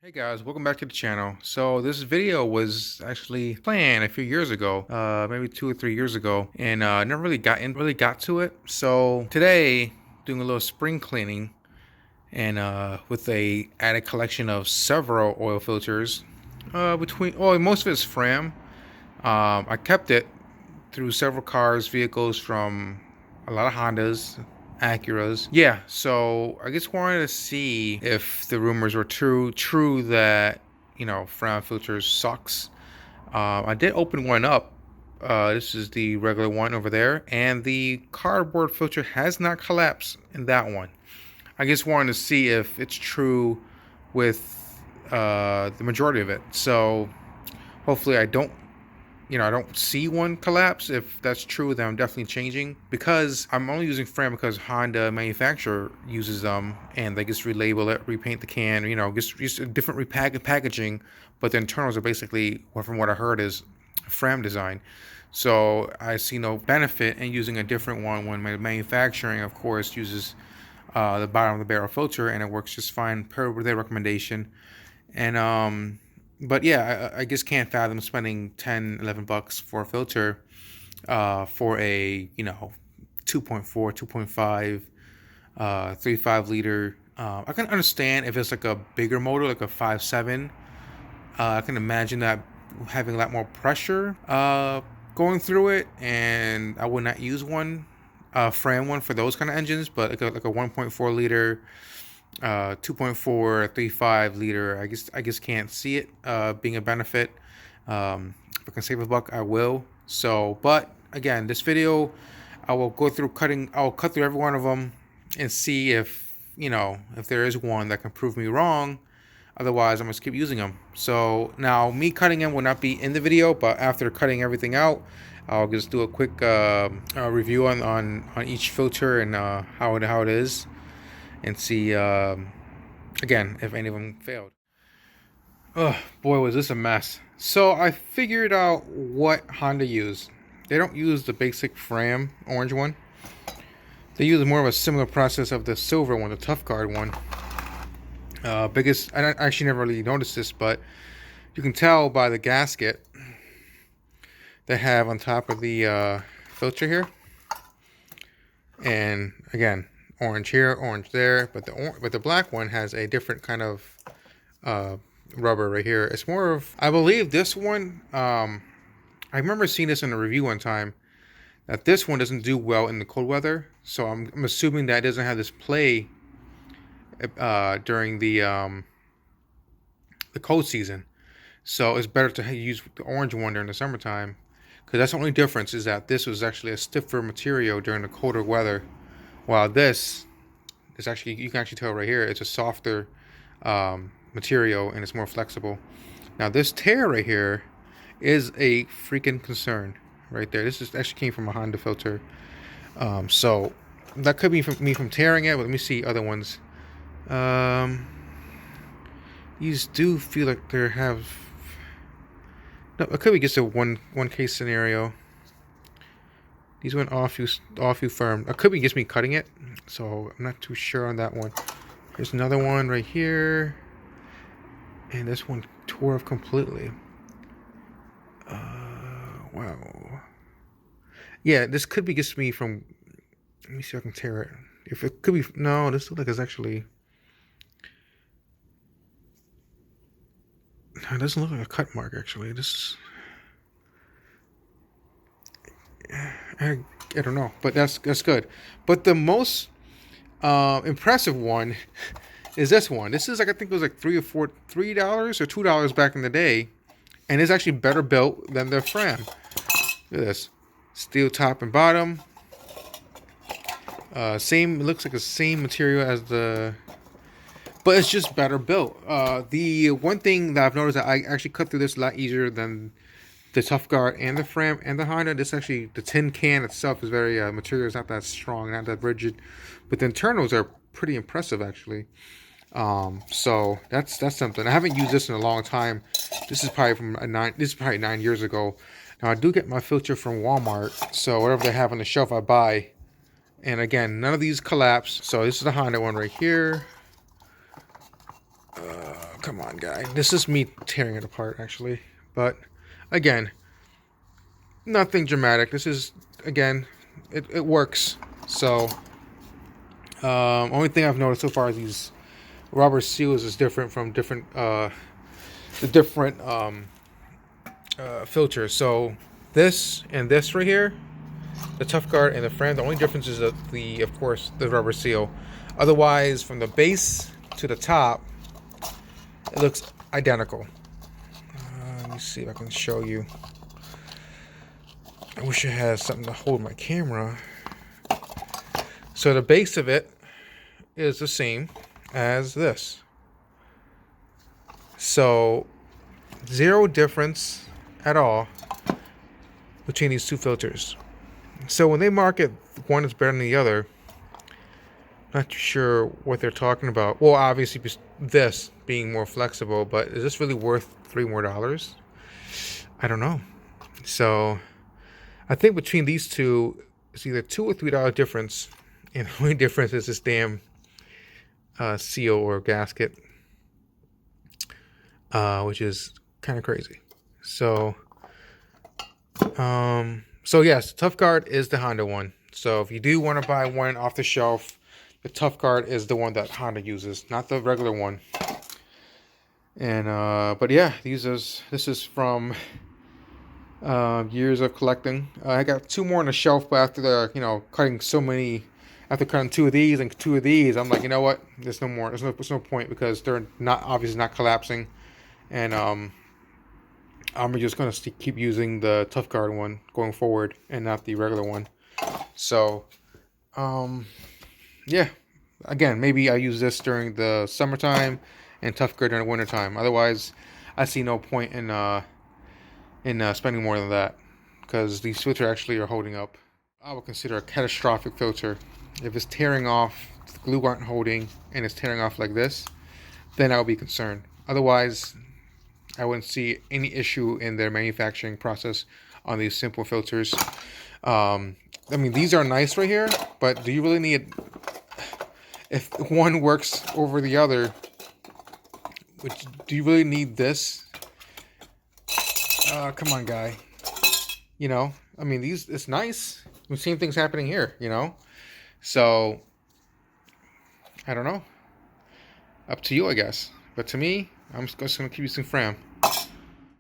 Hey guys, welcome back to the channel. So this video was actually planned a few years ago, maybe 2 or 3 years ago, and never really got to it. So today, doing a little spring cleaning, and with a added collection of several oil filters, most of it's Fram. I kept it through several cars, vehicles from a lot of Hondas, Acuras. Yeah, so I just wanted to see if the rumors were true that, Fram filters sucks. I did open one up. This is the regular one over there, and the cardboard filter has not collapsed in that one. I just wanted to see if it's true with the majority of it. So hopefully I don't see one collapse. If that's true, then I'm definitely changing, because I'm only using Fram because Honda manufacturer uses them, and they just relabel it, repaint the can, just a different packaging, but the internals are basically, from what I heard, is Fram design. So I see no benefit in using a different one when my manufacturing, of course, uses the bottom of the barrel filter, and it works just fine per their recommendation. And but yeah, I just can't fathom spending 10, $11 for a filter for a 2.4, 2.5, 3.5 liter. I can understand if it's like a bigger motor, like a 5.7. I can imagine that having a lot more pressure going through it, and I would not use one Fram one for those kind of engines, but like a 1.4 liter, 2.4, 3.5 liter. I guess can't see it being a benefit. If I can save a buck, I will. So, but again, this video, I will go through cutting. I'll cut through every one of them and see if if there is one that can prove me wrong. Otherwise, I'm gonna keep using them. So now, me cutting them will not be in the video, but after cutting everything out, I'll just do a quick review on each filter and how it is, and see again if any of them failed. Oh boy, was this a mess. So I figured out what Honda used. They don't use the basic Fram orange one. They use more of a similar process of the silver one, the Tough Guard one. I actually never really noticed this, but you can tell by the gasket they have on top of the filter here. And again, orange here, orange there, but the black one has a different kind of rubber right here. It's more of, I believe this one, I remember seeing this in a review one time, that this one doesn't do well in the cold weather. So I'm assuming that it doesn't have this play during the cold season. So it's better to use the orange one during the summertime, because that's the only difference, is that this was actually a stiffer material during the colder weather, while this is actually, you can actually tell right here, it's a softer material and it's more flexible. Now this tear right here is a freaking concern right there. This actually came from a Honda filter. So that could be me from tearing it, but let me see other ones. These do feel like they have, no, it could be just a one case scenario. These went off you firm. It could be just me cutting it, so I'm not too sure on that one. There's another one right here, and this one tore off completely. Wow. Yeah, this could be just me from. Let me see if I can tear it. If it could be, no, this looks like it's actually. No, it doesn't look like a cut mark actually. This. I don't know, but that's good. But the most impressive one is this one. This is like, I think it was like $3 or $2 back in the day, and it's actually better built than the Fram. Look at this, steel top and bottom. Same, it looks like the same material as the, but it's just better built. The one thing that I've noticed, that I actually cut through this a lot easier than the Tough Guard and the Fram and the Honda. This actually, the tin can itself is very, material is not that strong, not that rigid, but the internals are pretty impressive actually. So that's something. I haven't used this in a long time. This is probably this is probably 9 years ago. Now I do get my filter from Walmart, so whatever they have on the shelf I buy. And again, none of these collapse. So this is the Honda one right here. come on, guy. This is me tearing it apart, actually. But, again, nothing dramatic. This is, again, it works. So, only thing I've noticed so far is these rubber seals is different from the different filters. So, this and this right here, the Tough Guard and the Fram, the only difference is of course, the rubber seal. Otherwise, from the base to the top, it looks identical. Let me see if I can show you. I wish I had something to hold my camera. So the base of it is the same as this. So, zero difference at all between these two filters. So when they market one is better than the other, not too sure what they're talking about. Well, obviously this being more flexible, but is this really worth $3 more? I don't know. So I think between these two, it's either $2 or $3 difference, and the only difference is this damn seal or gasket, which is kind of crazy. So, so yes, Tough Guard is the Honda one. So if you do want to buy one off the shelf, the Tough Guard is the one that Honda uses, not the regular one. And but yeah, this is from years of collecting. I got 2 more on the shelf, but after cutting so many, after cutting 2 of these and 2 of these, I'm like, you know what? There's no more. There's no point because they're obviously not collapsing, and I'm just gonna keep using the Tough Guard one going forward and not the regular one. So, yeah. Again, maybe I use this during the summertime and Tough Guard during the wintertime. Otherwise, I see no point in spending more than that, because these filters actually are holding up. I would consider a catastrophic filter. If it's tearing off, the glue aren't holding, and it's tearing off like this, then I would be concerned. Otherwise, I wouldn't see any issue in their manufacturing process on these simple filters. I mean, these are nice right here, but do you really need, if one works over the other, do you really need this? Come on, guy. I mean, it's nice. The same thing's happening here, So, I don't know. Up to you, I guess. But to me, I'm just going to keep using Fram.